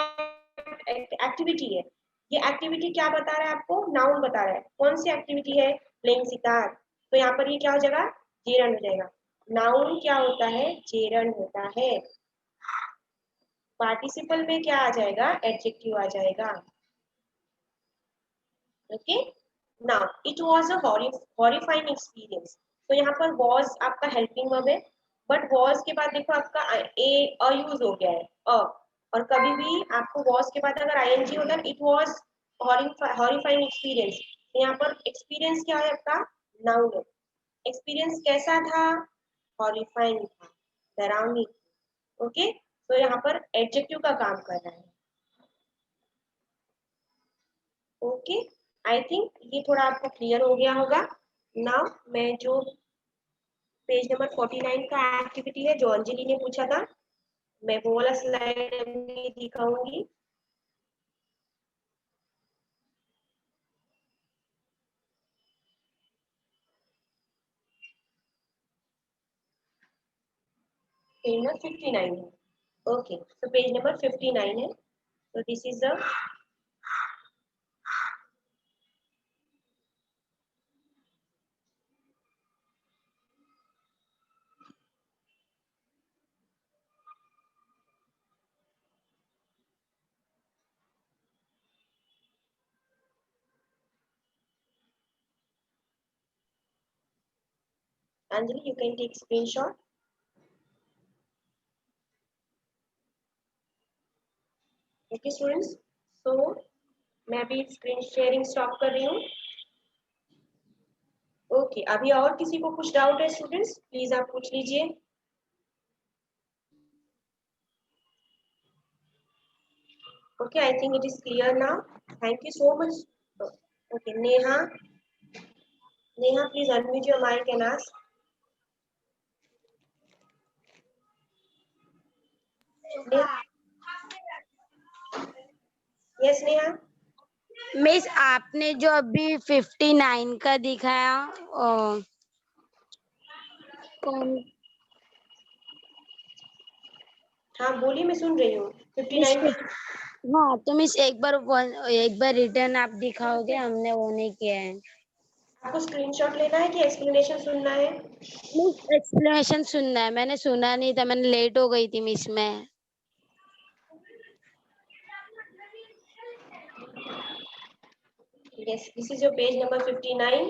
एक्टिविटी है। ये एक्टिविटी क्या बता रहा है आपको? नाउन बता रहा है। कौन सी एक्टिविटी है? प्लेइंग सितार। तो यहाँ पर ये क्या हो जाएगा? जेरन हो जाएगा। नाउन क्या होता है? जेरन होता है। पार्टिसिपल में क्या आ जाएगा? एडजेक्टिव आ जाएगा। Okay, now it was a horrifying experience. तो यहाँ पर was आपका हेल्पिंग वर्ब है, बट was के बाद देखो आपका अ यूज हो गया है अ, और कभी भी आपको was के बाद अगर ing होता है, इट वाज हॉरिफाइंग एक्सपीरियंस। यहाँ पर एक्सपीरियंस क्या है आपका? नाउन है। एक्सपीरियंस कैसा था? हॉरिफाइंग था, डरावनी। ओके, तो यहाँ पर एडजेक्टिव का काम कर रहा है। ओके, आई थिंक ये थोड़ा आपको क्लियर हो गया होगा। नाउ मैं जो पेज नंबर 49 का एक्टिविटी है जो अंजलि ने पूछा था, मैं वो वाला स्लाइड अभी दिखाऊंगी। पेज नंबर 59 है। ओके, तो पेज नंबर 59 है। तो this is the Anjali, you can take screenshot. Okay students, तो मैं अभी स्क्रीन शेयरिंग स्टॉप कर रही हूँ। ओके, अभी और किसी को कुछ डाउट है स्टूडेंट्स? प्लीज आप पूछ लीजिए। Okay, I think it is clear now. Thank you so much. Okay, Neha, Neha please unmute your mic and ask. Yes Neha.
Miss आपने जो अभी 59 का दिखाया कौन?
हाँ बोलिए, मैं सुन रही हूँ। 59
मिस
पे
हाँ, तो मिस एक बार रिटर्न आप दिखाओगे? हमने वो नहीं किया है।
आपको स्क्रीनशॉट लेना है कि एक्सप्लेनेशन सुनना है?
मिस एक्सप्लेनेशन सुनना है, मैंने सुना नहीं था, मैंने लेट हो गई थी मिस में।
Yes, this is your page number 59.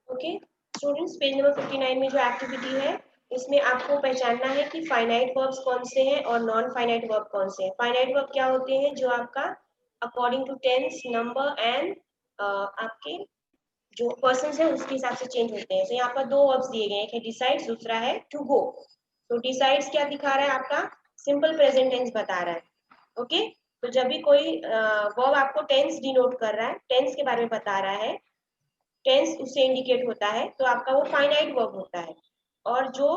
Okay students, page number 59 में जो एक्टिविटी है इसमें आपको पहचानना है कि फाइनाइट वर्ब्स कौन से हैं और नॉन फाइनाइट वर्ब कौन से हैं। फाइनाइट वर्ब क्या होते हैं? जो आपका according to tense, number and आपके जो पर्सन है उसके हिसाब से चेंज होते हैं। तो यहाँ पर दो वर्ब्स दिए गए हैं, एक है डिसाइड्स, दूसरा है टू गो। तो डिसाइड्स क्या दिखा रहा है? आपका सिंपल प्रेजेंट टेंस बता रहा है। ओके, तो जब भी कोई वर्ब आपको टेंस डिनोट कर रहा है, टेंस के बारे में बता रहा है, टेंस उससे इंडिकेट होता है, तो आपका वो फाइनाइट वर्ब होता है। और जो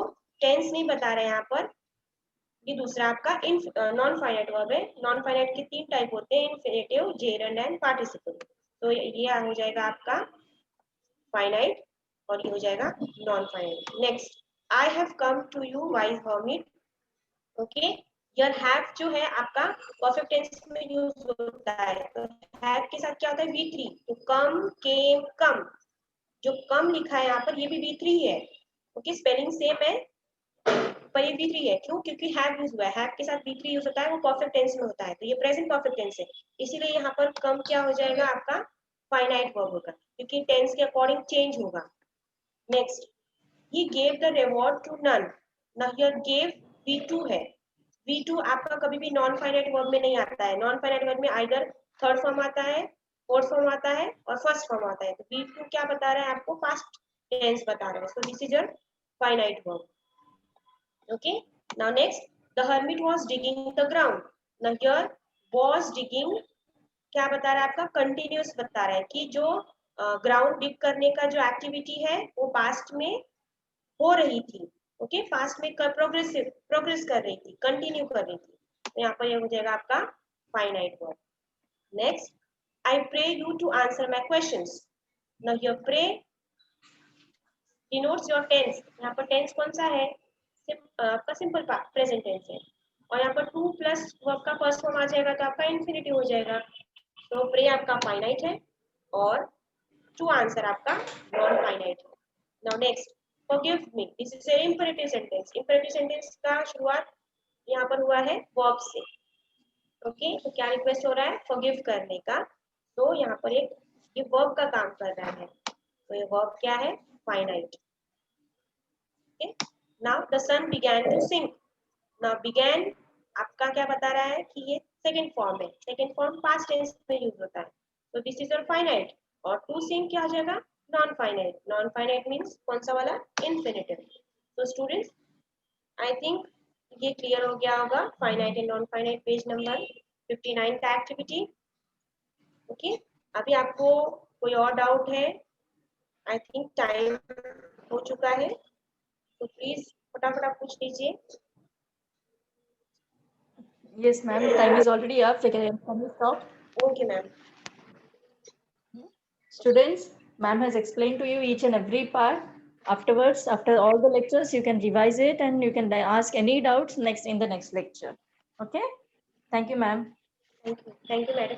टेंस नहीं बता रहे हैं यहाँ पर, ये दूसरा आपका नॉन फाइनाइट वर्ब है। नॉन फाइनाइट के तीन टाइप होते हैं, इन्फिनेटिव, जेरंड एंड पार्टिसिपल। तो ये हो जाएगा आपका फाइनाइट और ये हो जाएगा non finite. Next, I have come to you wise hermit. Okay, your have जो है आपका परफेक्ट टेंस में यूज होता है। तो हैव के साथ क्या होता है? V3। तो कम, केम, कम, जो कम लिखा है यहाँ पर ये भी V3 है। ओके, स्पेलिंग सेम है पर ये V3 है। क्यों? क्योंकि हैव यूज हुआ है। हैव के साथ V3 यूज होता है, वो परफेक्ट टेंस में होता है, तो ये प्रेजेंट परफेक्ट टेंस है। इसीलिए यहाँ पर कम क्या हो जाएगा? आपका फाइनाइट वर्ब होगा, क्योंकि टेंस के अकॉर्डिंग चेंज होगा। Next, he gave the reward to none। now here gave V2 है। V2 आपका कभी भी नॉन फाइनाइट वर्ब में नहीं आता है। नॉन फाइनाइट वर्ब में आइदर थर्ड फॉर्म आता है, फोर्थ फॉर्म आता है और फर्स्ट फॉर्म आता है। तो V2 क्या बता रहा है? आपको पास्ट टेंस बता रहा है। So this is your finite verb. Okay, now next, the hermit was digging the ground। now here was digging क्या बता रहा है? आपका कंटिन्यूअस बता रहा है कि जो ग्राउंड डिग करने का जो एक्टिविटी है वो पास्ट में हो रही थी। ओके, फास्ट में प्रोग्रेस कर रही थी, कंटिन्यू कर रही थी, तो यहाँ पर ये हो जाएगा आपका finite verb. Next, I pray you to answer my questions. Now your pray denotes your tense. यहाँ पर टेंस कौन सा है? आपका सिंपल प्रेजेंट टेंस है, और यहाँ पर टू प्लस वर्ब का फर्स्ट फॉर्म आ जाएगा तो आपका इंफिनिटिव हो जाएगा। तो प्रे आपका फाइनाइट है और टू आंसर आपका नॉन फाइनाइट है। Now next, forgive me, this is a imperative sentence. Imperative sentence का शुरुआत यहाँ पर हुआ है वर्ब से। ओके, तो क्या रिक्वेस्ट हो रहा है? फॉरगिव करने का। तो यहाँ पर एक ये वर्ब का काम कर रहा है, तो ये वर्ब क्या है? Finite. Okay, now the sun began to sink. Now began आपका क्या बता रहा है कि ये सेकंड फॉर्म है, सेकंड फॉर्म पास्ट टेंस में यूज होता है, तो दिस इज योर फाइनाइट। और टू सिंक क्या हो जाएगा? Non finite. Non finite means कौन सा वाला? इंफिनिटिव। तो स्टूडेंट्स, आई थिंक ये क्लियर हो गया होगा finite and non finite page number 59 का एक्टिविटी। ओके, अभी आपको कोई और डाउट है? आई थिंक टाइम हो चुका है, तो प्लीज फटाफट आप पूछ लीजिए।
Yes, ma'am. Time is already up. Can we stop?
Okay ma'am.
Students, ma'am has explained to you each and every part. Afterwards, after all the lectures, you can revise it and you can ask any doubts in the next lecture. Okay? Thank you, ma'am.
Thank you madam.